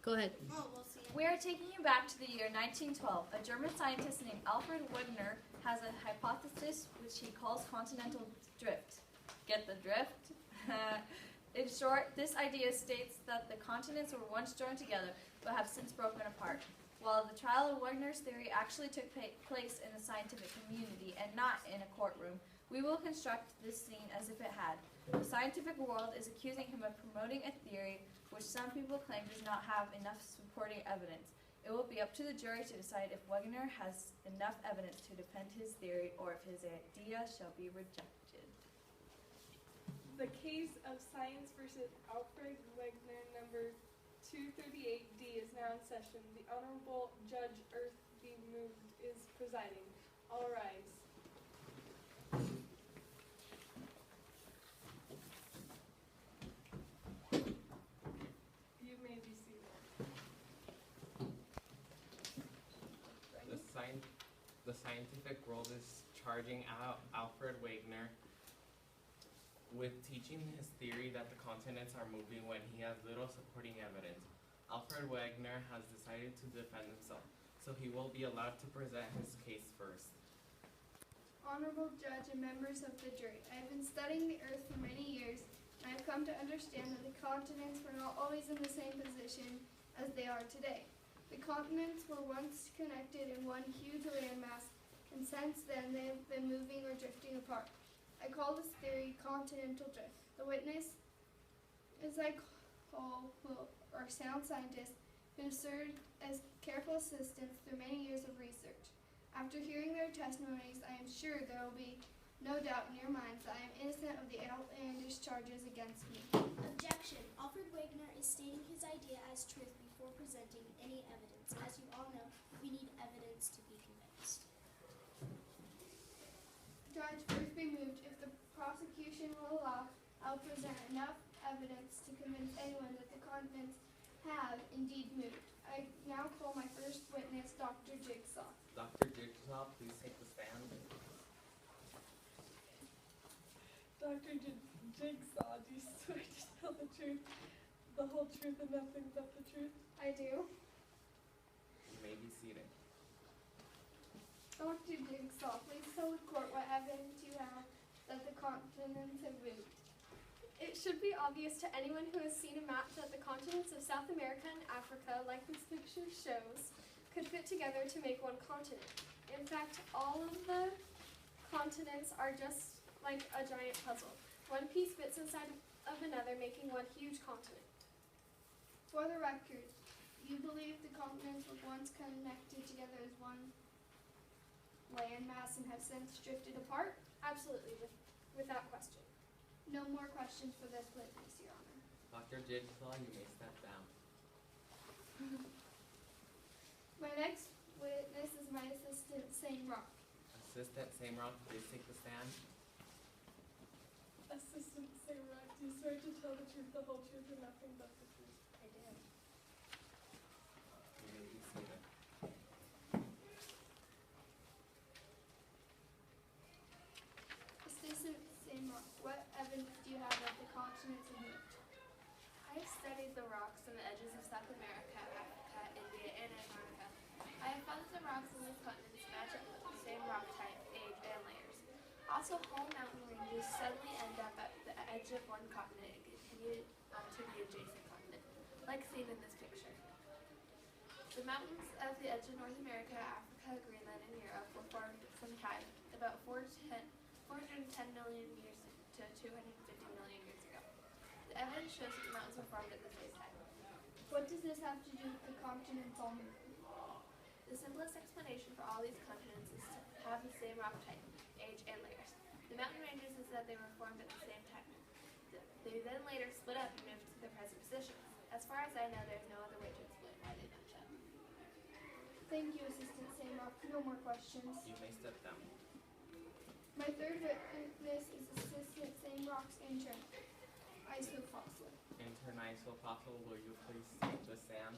Go ahead. We are taking you back to the year 1912. A German scientist named Alfred Wegener has a hypothesis which he calls continental drift. Get the drift? In short, this idea states that the continents were once joined together but have since broken apart. While the trial of Wegener's theory actually took place in the scientific community and not in a courtroom, we will construct this scene as if it had. The scientific world is accusing him of promoting a theory which some people claim does not have enough supporting evidence. It will be up to the jury to decide if Wegener has enough evidence to defend his theory or if his idea shall be rejected. The case of Science versus Alfred Wegener, number 238D, is now in session. The Honorable Judge Earth be moved is presiding. All rise. You may be seated. The scientific world is charging Alfred Wegener with teaching his theory that the continents are moving when he has little supporting evidence. Alfred Wegener has decided to defend himself, so he will be allowed to present his case first. Honorable Judge and members of the jury, I have been studying the earth for many years, and I have come to understand that the continents were not always in the same position as they are today. The continents were once connected in one huge landmass, and since then they have been moving or drifting apart. I call this theory continental drift. The witness, as I call, are sound scientists who served as careful assistants through many years of research. After hearing their testimonies, I am sure there will be no doubt in your minds that I am innocent of the outlandish charges against me. Objection. Alfred Wegener is stating his idea as truth before presenting any evidence. As you all know, we need evidence to be convinced. Judge, first be moved. If the prosecution will allow, I'll present enough evidence to convince anyone that the continents have indeed moved. I now call my first witness, Dr. Jigsaw. Dr. Jigsaw, please take the stand. Dr. Jigsaw, do you swear to tell the truth, the whole truth, and nothing but the truth? I do. You may be seated. Dr. Jigsaw, please tell the court what evidence you have that the continents have moved. It should be obvious to anyone who has seen a map that the continents of South America and Africa, like this picture shows, could fit together to make one continent. In fact, all of the continents are just like a giant puzzle. One piece fits inside of another, making one huge continent. For the record, you believe the continents were once connected together as one landmass and have since drifted apart? Absolutely, without question. No more questions for this witness, Your Honor. Dr. Jigsaw, you may step down. My next witness is my assistant, Same Rock. Assistant Samrock, please take the stand. Assistant Sarah, do you swear to tell the truth, the whole truth, and nothing but the truth? I do. You may be seated. Assistant Same Rock, what evidence do you have that the continents have moved? I have studied the rocks on the edges of South America, Africa, India, and Antarctica. I have found that the rocks on these continents match up with the same rock type, age, and layers. Also, whole mountain ranges suddenly end up at the edge of one continent and continue to the adjacent continent, like seen in this picture. The mountains of the edge of North America, Africa, Greenland, and Europe were formed at some time, about 410 million years to 250 million years ago. The evidence shows that the mountains were formed at the same time. What does this have to do with the continents all moving? The simplest explanation for all these continents is to have the same rock type, age, and layers. The mountain ranges is that they were formed at the same time. They then later split up and moved to their present positions. As far as I know, there is no other way to explain why they match up. Thank you, Assistant Same Rock. No more questions. You may step down. My third witness is Assistant Same Rock's intern, Isophosil. Intern Isophosil, will you please take the stand?